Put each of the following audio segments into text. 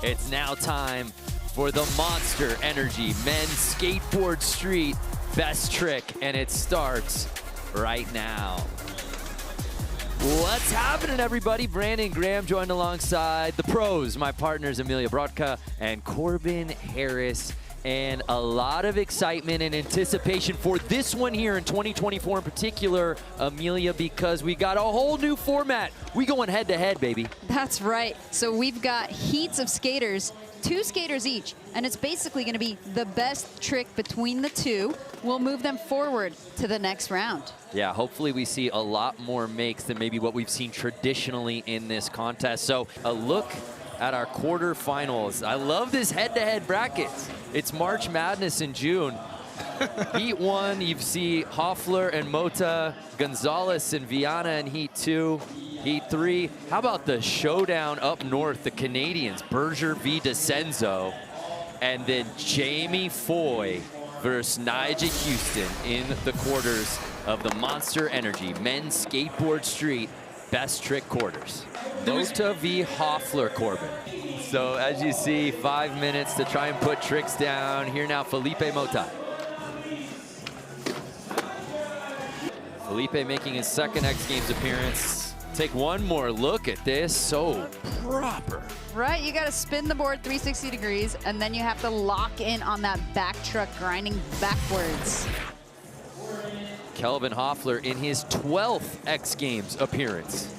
It's now time for the Monster Energy Men's Skateboard Street Best Trick, and it starts right now. What's happening, everybody? Brandon Graham joined alongside the pros, my partners Amelia Brodka and Corbin Harris. And a lot of excitement and anticipation for this one here in 2024 in particular, Amelia, because we got a whole new format. We going head to head, baby. That's right. So we've got heats of skaters, 2 skaters each, and it's basically going to be the best trick between the two. We'll move them forward to the next round. Yeah, hopefully we see a lot more makes than maybe what we've seen traditionally in this contest. So a look at our quarterfinals. I love this head-to-head brackets. It's March Madness in June. Heat 1, you see Hoeffler and Mota, Gonzalez and Vianna in Heat 2. Heat 3, how about the showdown up north, the Canadians, Berger vs Decenzo, and then Jamie Foy versus Nyjah Houston in the quarters of the Monster Energy Men's Skateboard Street Best Trick quarters. Mota vs Hoeffler, Corbin. So as you see, 5 minutes to try and put tricks down. Here now, Filipe Mota. Filipe making his second X Games appearance. Take one more look at this, so proper. Right, you got to spin the board 360 degrees, and then you have to lock in on that back truck grinding backwards. Kelvin Hoeffler in his 12th X Games appearance.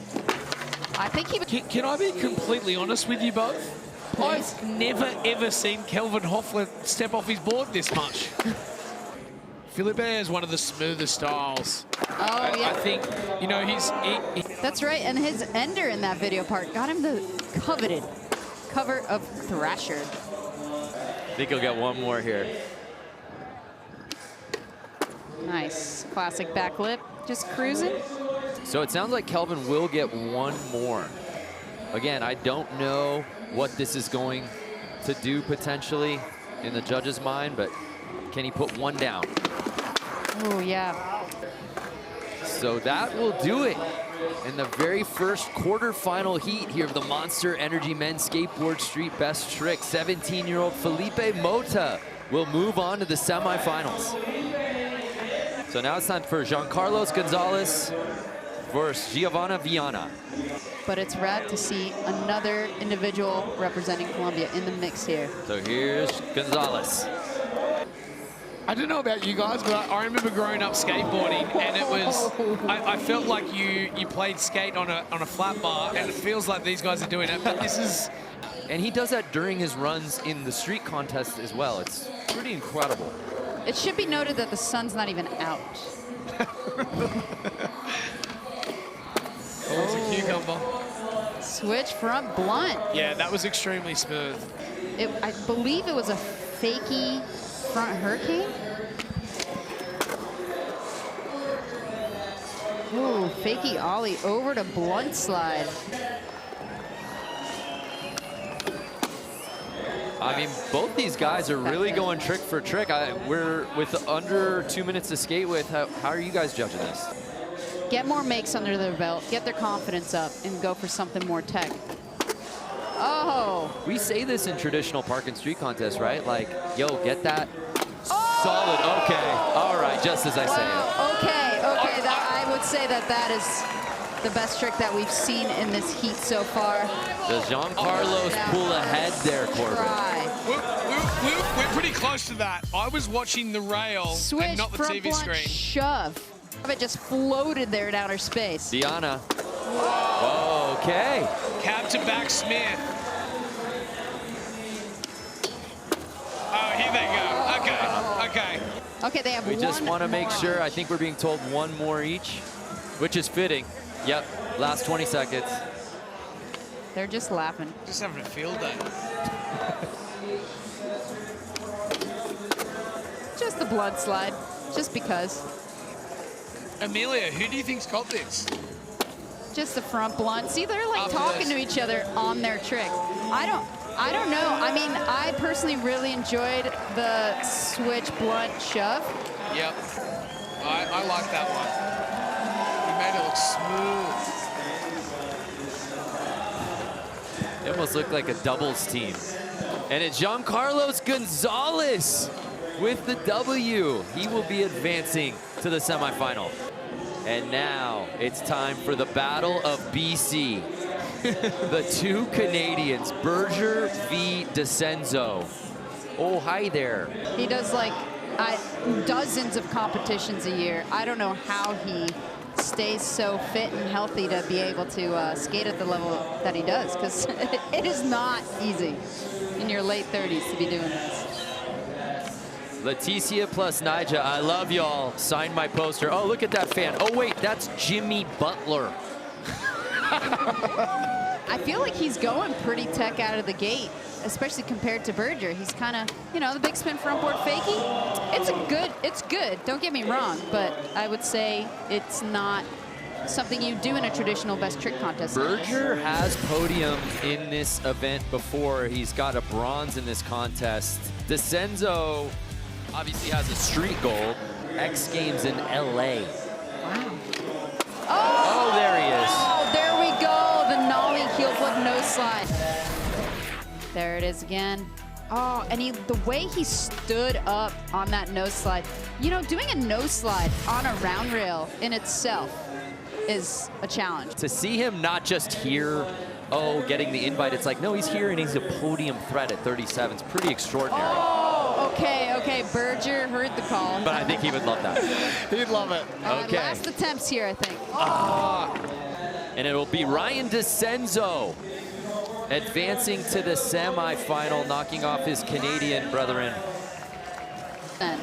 I think he... Can I be completely honest with you both? Please. I've never, ever seen Kelvin Hoeffler step off his board this much. Filipe has one of the smoothest styles. Oh, yeah. I think, you know, That's right, and his ender in that video part got him the coveted cover of Thrasher. I think he'll get one more here. Nice, classic back lip, just cruising. So it sounds like Kelvin will get one more. Again, I don't know what this is going to do potentially in the judge's mind, but can he put one down? Oh, yeah. So that will do it in the very first quarterfinal heat here of the Monster Energy Men's Skateboard Street Best Trick. 17-year-old Filipe Mota will move on to the semifinals. So now it's time for Giancarlos Gonzalez versus Giovanna Vianna. But it's rad to see another individual representing Colombia in the mix here. So here's Gonzalez. I don't know about you guys, but I remember growing up skateboarding, and it was, I felt like you played skate on a flat bar, and it feels like these guys are doing it, but this is... And he does that during his runs in the street contest as well. It's pretty incredible. It should be noted that the sun's not even out. Oh, it's a cucumber. Switch front blunt. Yeah, that was extremely smooth. I believe it was a fakey front hurricane. Ooh, fakey ollie over to blunt slide. I mean, both these guys are really going trick for trick. We're with under 2 minutes to skate with. How are you guys judging this? Get more makes under their belt, get their confidence up, and go for something more tech. Oh! We say this in traditional park and street contests, right? Like, yo, get that solid. Okay, all right, just as I say it. Okay, I would say that is the best trick that we've seen in this heat so far. Does Giancarlos pull ahead there, Corbin? We're pretty close to that. I was watching the rail Switch and not the front TV blunt screen. Shove. It just floated there in outer space. Vianna. Whoa, okay. Cab to back Smith. Oh, here they go. Okay. Okay, they have We just want to make more. sure. I think we're being told one more each, which is fitting. Yep, last 20 seconds. They're just laughing. Just having a field day. Just the blood slide, just because. Amelia, who do you think's got this? Just the front blunt. See, they're like After talking this. to each other on their trick. I don't know. I mean, I personally really enjoyed the switch blunt shove. Yep. I like that one. He made it look smooth. It almost looked like a doubles team. And it's Giancarlos Gonzalez with the W. He will be advancing to the semifinal. And now it's time for the Battle of BC. The two Canadians, Berger v. Decenzo. Oh, hi there. He does like dozens of competitions a year. I don't know how he stays so fit and healthy to be able to skate at the level that he does, because it is not easy in your late 30s to be doing this. Leticia plus Nyjah, I love y'all. Sign my poster. Oh, look at that fan. Oh, wait, that's Jimmy Butler. I feel like he's going pretty tech out of the gate, especially compared to Berger. He's kind of, you know, the big spin front board fakie. It's good, don't get me wrong, but I would say it's not something you do in a traditional best trick contest. Berger has podiumed in this event before. He's got a bronze in this contest. Decenzo obviously has a street gold. X Games in LA. Wow. Oh, there he is. Oh, there we go. The nollie heel flip nose slide. There it is again. Oh, and the way he stood up on that nose slide. You know, doing a nose slide on a round rail in itself is a challenge. To see him not just here, oh, getting the invite, it's like, no, he's here and he's a podium threat at 37. It's pretty extraordinary. Oh, okay, Berger heard the call. But I think he would love that. He'd love it. Okay. Last attempts here, I think. And it will be Ryan Decenzo advancing to the semifinal, knocking off his Canadian brethren.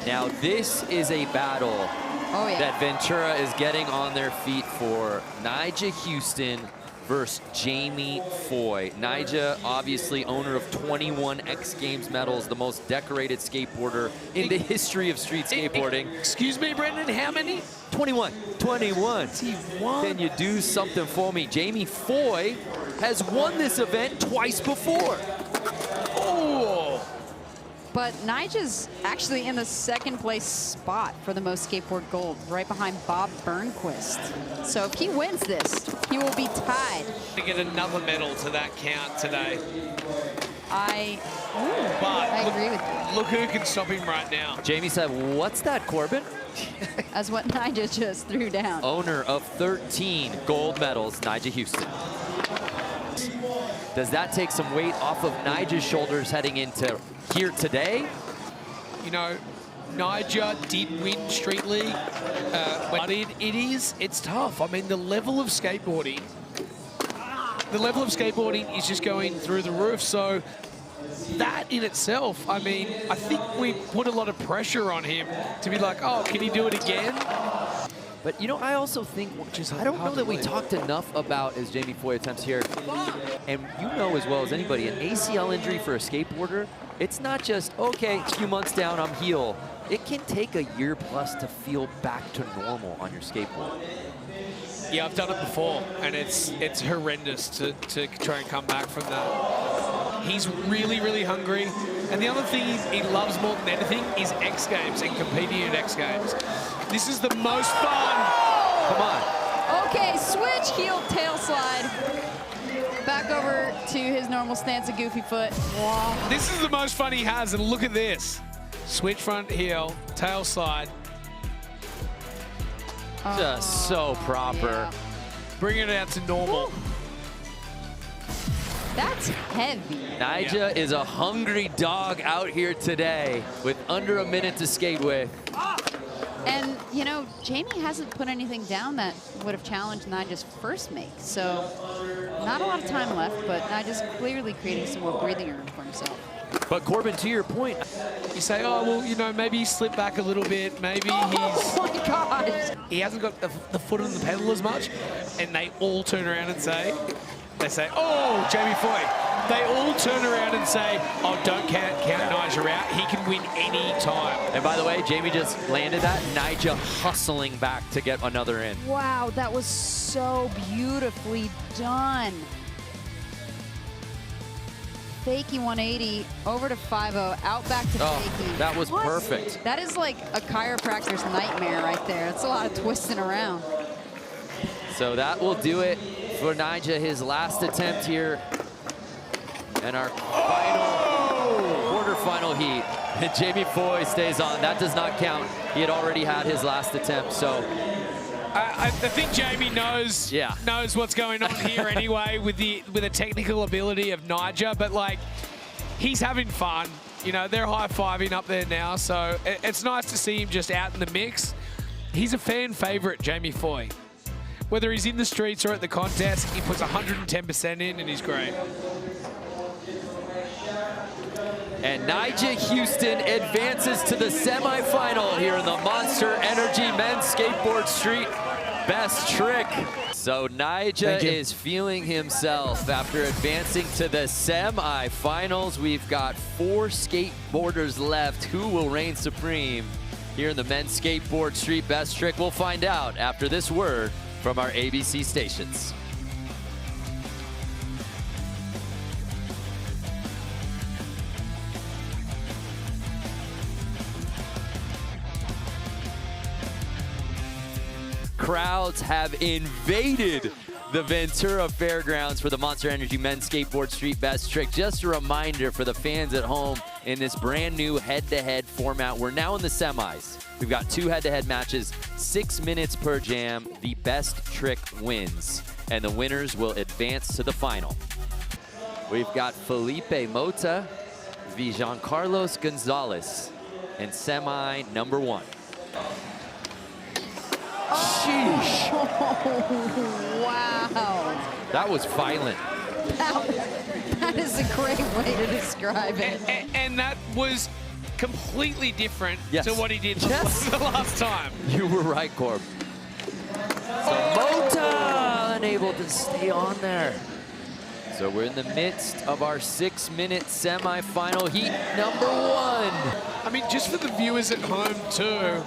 Now, this is a battle that Ventura is getting on their feet for. Nyjah Huston versus Jamie Foy. Nyjah, obviously owner of 21 X Games medals, the most decorated skateboarder in the history of street skateboarding. Excuse me, Brendan, how many? 21. 21. T1. Can you do something for me? Jamie Foy has won this event twice before. Oh. But Nyjah's actually in the second place spot for the most skateboard gold, right behind Bob Burnquist. So if he wins this, he will be tied. To get another medal to that count today. I agree with you. Look who can stop him right now. Jamie said, what's that, Corbin? That's what Nyjah just threw down. Owner of 13 gold medals, Nyjah Huston. Does that take some weight off of Nyjah's shoulders heading into here today? You know, Nyjah did win Street League, but it's tough. I mean, the level of skateboarding is just going through the roof. So that in itself, I mean, I think we put a lot of pressure on him to be like, oh, can he do it again? But, you know, I also think, I don't know that we talked enough about, as Jamie Foy attempts here, and you know as well as anybody, an ACL injury for a skateboarder, it's not just, okay, a few months down, I'm healed. It can take a year plus to feel back to normal on your skateboard. Yeah, I've done it before, and it's horrendous to try and come back from that. He's really, really hungry. And the other thing he loves more than anything is X Games and competing at X Games. This is the most fun. Come on. Okay, switch heel tail slide. Back over to his normal stance of goofy foot. Wow. This is the most fun he has, and look at this. Switch front heel, tail slide. Just so proper. Yeah. Bring it out to normal. Woo. That's heavy. Nyjah is a hungry dog out here today with under a minute to skate with. And, you know, Jamie hasn't put anything down that would have challenged Nyjah's first make. So not a lot of time left, but Nyjah's clearly creating some more breathing room for himself. But Corbin, to your point, You say, oh, well, you know, maybe he slipped back a little bit. Maybe Oh my gosh. he hasn't got the foot on the pedal as much. And they all turn around and say, oh, Jamie Foy. They all turn around and say, oh, don't count Nyjah out. He can win any time. and by the way, Jamie just landed that. Nyjah hustling back to get another in. Wow, that was so beautifully done. Fakie 180, over to 5-0, out back to fakie. That was perfect. That is like a chiropractor's nightmare right there. That's a lot of twisting around. So that will do it for Nyjah, his last attempt here And our quarterfinal heat. And Jamie Foy stays on. That does not count. He had already had his last attempt, so. I think Jamie knows what's going on here anyway with the technical ability of Nyjah, but like he's having fun. You know, they're high-fiving up there now, so it's nice to see him just out in the mix. He's a fan favorite, Jamie Foy. Whether he's in the streets or at the contest, he puts 110% in and he's great. And Nyjah Huston advances to the semifinal here in the Monster Energy Men's Skateboard Street Best Trick. So Nyjah is feeling himself after advancing to the semifinals. We've got 4 skateboarders left. Who will reign supreme here in the Men's Skateboard Street Best Trick? We'll find out after this word from our ABC stations. Crowds have invaded the Ventura Fairgrounds for the Monster Energy Men's Skateboard Street Best Trick. Just a reminder for the fans at home in this brand new head-to-head format. We're now in the semis. We've got 2 head-to-head matches, 6 minutes per jam. The best trick wins, and the winners will advance to the final. We've got Filipe Mota v. Giancarlos Gonzalez in semi number 1. Sheesh. Oh, wow. That was violent. That is a great way to describe it. And that was completely different to what he did the last time. You were right, Corb. So Mota unable to stay on there. So we're in the midst of our 6-minute semifinal heat number 1. I mean, just for the viewers at home too.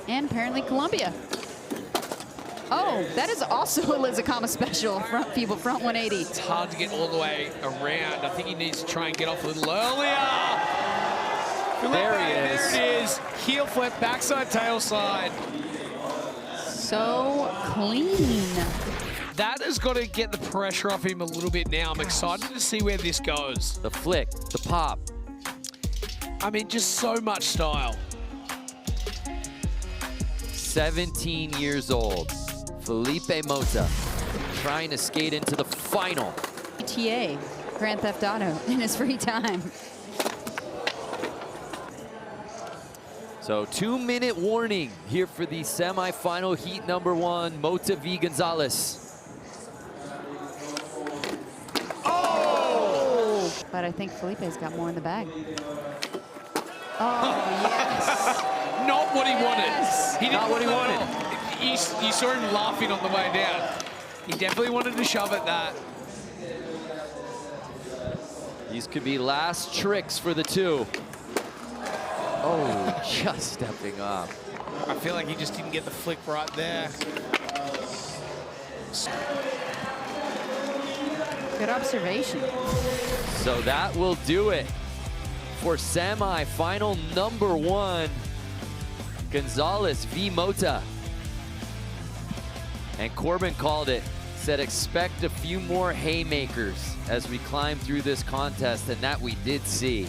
And apparently Colombia. Oh, that is also a Lizakama special. Front people, front 180. It's hard to get all the way around. I think he needs to try and get off a little earlier. There he is. There it is. Heel flip, backside, tail slide. So clean. That has got to get the pressure off him a little bit now. I'm excited to see where this goes. The flick, the pop. I mean, just so much style. 17 years old, Filipe Mota, trying to skate into the final. GTA, Grand Theft Auto, in his free time. So 2-minute warning here for the semifinal heat number 1, Mota v. Gonzalez. Oh! But I think Felipe's got more in the bag. Oh, yes. Not what he wanted. He didn't Not what he wanted. You saw him laughing on the way down. He definitely wanted to shove at that. These could be last tricks for the 2. Oh, just stepping up. I feel like he just didn't get the flick right there. Good observation. So that will do it for semi-final number 1. Gonzalez v. Mota. And Corbin called it, said expect a few more haymakers as we climb through this contest, and that we did see.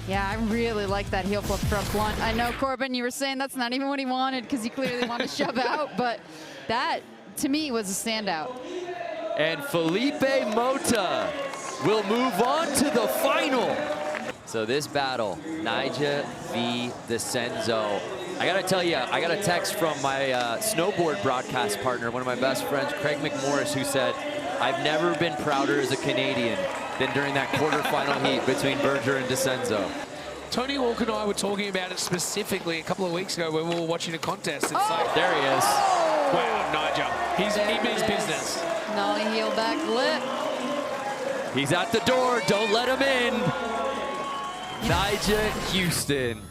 Yeah, I really like that heel flip front blunt. I know, Corbin, you were saying that's not even what he wanted because he clearly wanted to shove out, but that, to me, was a standout. And Filipe Mota will move on to the final. So this battle, Nyjah v. Decenzo. I gotta tell you, I got a text from my snowboard broadcast partner, one of my best friends, Craig McMorris, who said, I've never been prouder as a Canadian than during that quarterfinal heat between Berger and Decenzo. Tony Walker and I were talking about it specifically a couple of weeks ago when we were watching a contest. It's like, there he is. Wow, Nyjah. He means business. Nollie heel back lip. He's at the door, don't let him in. Nyjah Huston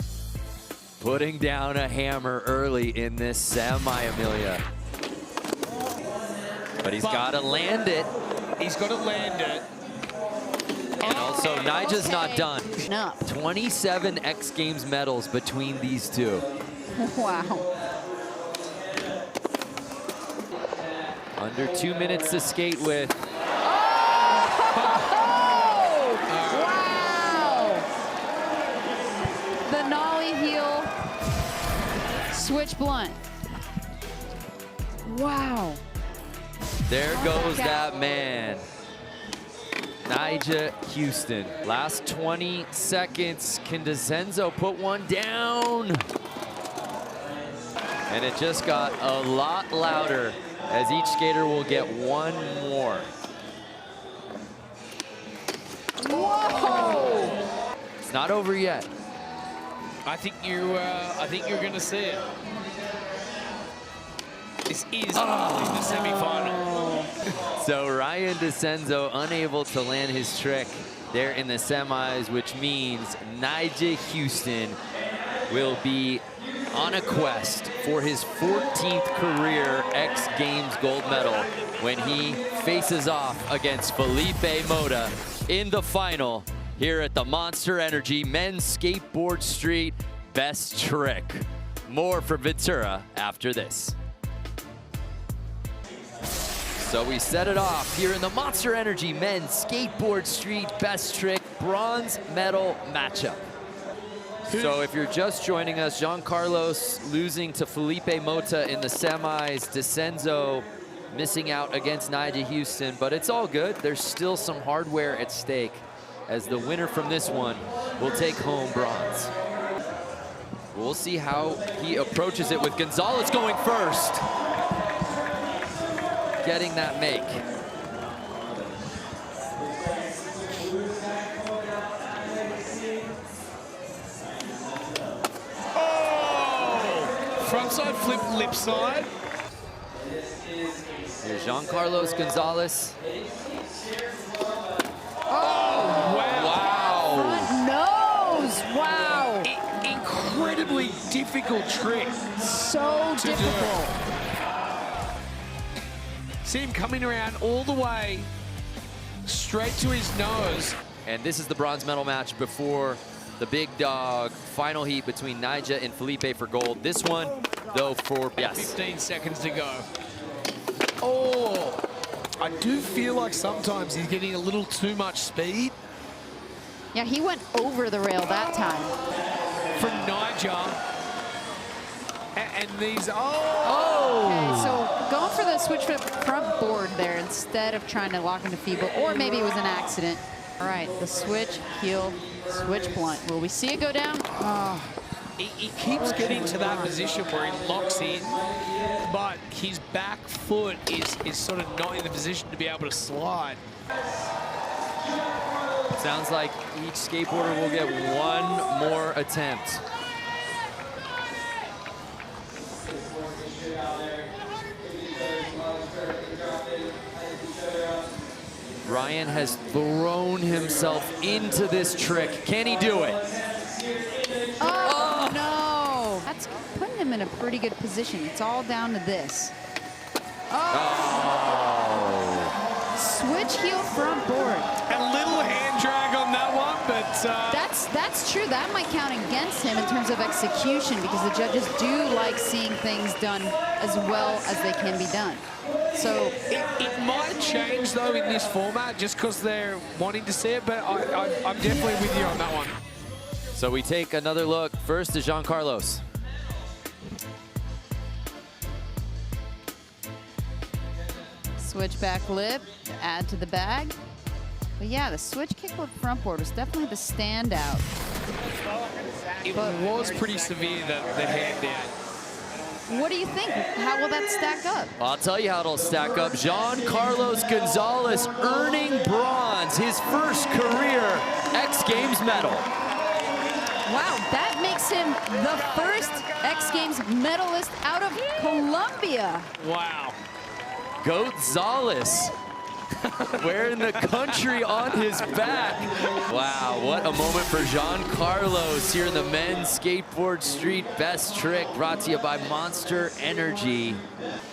putting down a hammer early in this semi, Amelia. But he's got to land it. He's got to land it. And also, Nyjah's not done. No. 27 X Games medals between these 2. Wow. Under 2 minutes to skate with. Wow! The nollie heel, switch blunt. Wow. There goes that man. Nyjah Huston. Last 20 seconds. Can Decenzo put one down? And it just got a lot louder as each skater will get one more. Whoa! It's not over yet. I think you're going to see it. This is the semi-final. So Ryan Decenzo unable to land his trick there in the semis, which means Nyjah Huston will be on a quest for his 14th career X Games gold medal when he faces off against Filipe Mota in the final here at the Monster Energy Men's Skateboard Street Best Trick. More from Ventura after this. So we set it off here in the Monster Energy Men's Skateboard Street Best Trick bronze medal matchup. So if you're just joining us, Giancarlos losing to Filipe Mota in the semis, Decenzo missing out against Nyjah Huston, but it's all good. There's still some hardware at stake as the winner from this one will take home bronze. We'll see how he approaches it with Gonzalez going first. Getting that make. Frontside flip, lip side. Here's Giancarlos Gonzalez. Oh, wow. Front nose, wow. Incredibly difficult trick. So difficult. See him coming around all the way straight to his nose. And this is the bronze medal match before the big dog final heat between Nyjah and Filipe for gold. This one, though, for 15 seconds to go. Oh, I do feel like sometimes he's getting a little too much speed. Yeah, he went over the rail that time. From Nyjah. And these, Okay, so going for the switch flip front board there instead of trying to lock into feeble, or maybe it was an accident. All right, the switch, heel, switch blunt. Will we see it go down? Oh. He keeps getting to that position where he locks in, but his back foot is sort of not in the position to be able to slide. Sounds like each skateboarder will get one more attempt. Ryan has thrown himself into this trick. Can he do it? Oh, no. That's putting him in a pretty good position. It's all down to this. Switch heel front board. A little hand drag on that one, but... That's true. That might count against him in terms of execution because the judges do like seeing things done as well as they can be done. So it might change, though, in this format just because they're wanting to see it, but I'm definitely with you on that one. So we take another look. First to Giancarlos. switch back lip to add to the bag. But yeah, the switch kickflip front board was definitely the standout. It was pretty severe, the hand down. What do you think? How will that stack up? I'll tell you how it'll stack up. Giancarlos Gonzalez earning bronze, his first career X Games medal. Wow, that makes him the first X Games medalist out of Colombia. Wow. Gonzalez wearing the country on his back. Wow, what a moment for Giancarlos here in the men's Skateboard Street Best Trick, brought to you by Monster Energy,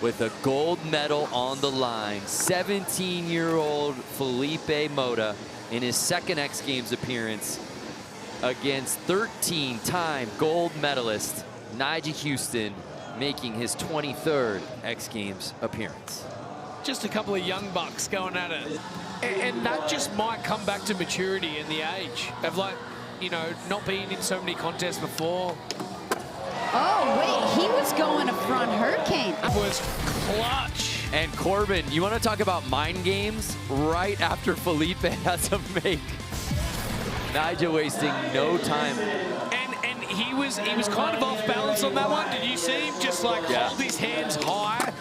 with a gold medal on the line. 17-year-old Filipe Mota in his second X Games appearance against 13-time gold medalist Nyjah Huston, making his 23rd X Games appearance. just a couple of young bucks going at it. And that just might come back to maturity and the age of, like, you know, not being in so many contests before. Oh, wait, he was going a front hurricane. It was clutch. And Corbin, you want to talk about mind games? Right after Filipe has a make. Nyjah wasting no time. And he was kind of off balance on that one. Did you see him just like hold his hands high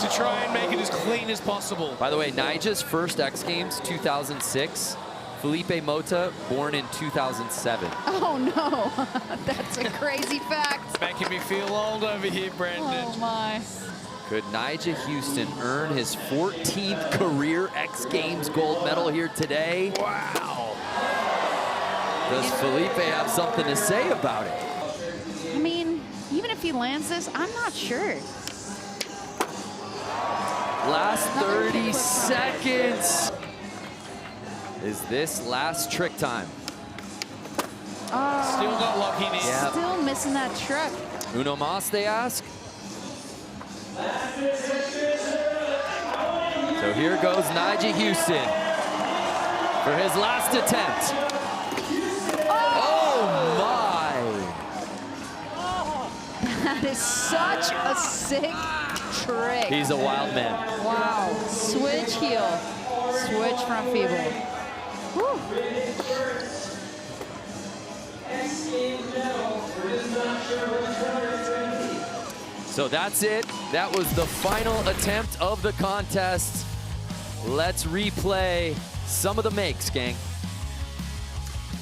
to try and make it as clean as possible? By the way, Nyjah's first X Games, 2006. Filipe Mota, born in 2007. Oh, no. That's a crazy fact. Making me feel old over here, Brandon. Oh, my. Could Nyjah Huston earn his 14th career X Games gold medal here today? Wow. Does Filipe have something to say about it? I mean, even if he lands this, I'm not sure. Last 30 seconds. Is this last trick time? Oh, Still not locking in. Yep. still missing that truck. Uno mas, they ask? So here goes Nyjah Huston for his last attempt. Oh my! That is such a sick trick. He's a wild man. Wow. Switch heel. Switch front feeble. Whew. So that's it. That was the final attempt of the contest. Let's replay some of the makes, gang.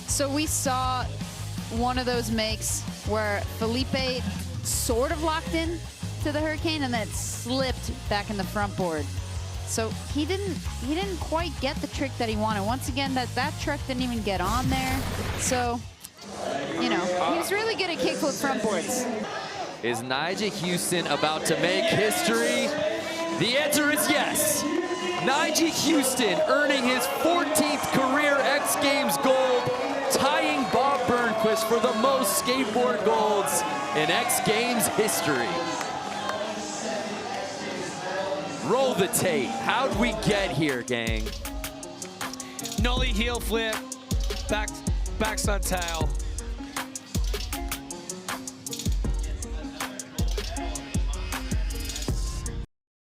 So we saw one of those makes where Filipe sort of locked in to the hurricane and then slipped back in the front board. So he didn't quite get the trick that he wanted. Once again, that truck didn't even get on there. So, you know, he was really good at kickflip front boards. Is Nyjah Huston about to make history? The answer is yes. Nyjah Huston earning his 14th career X Games gold, tying Bob Burnquist for the most skateboard golds in X Games history. Roll the tape. How'd we get here, gang? Nollie heel flip, backside tail.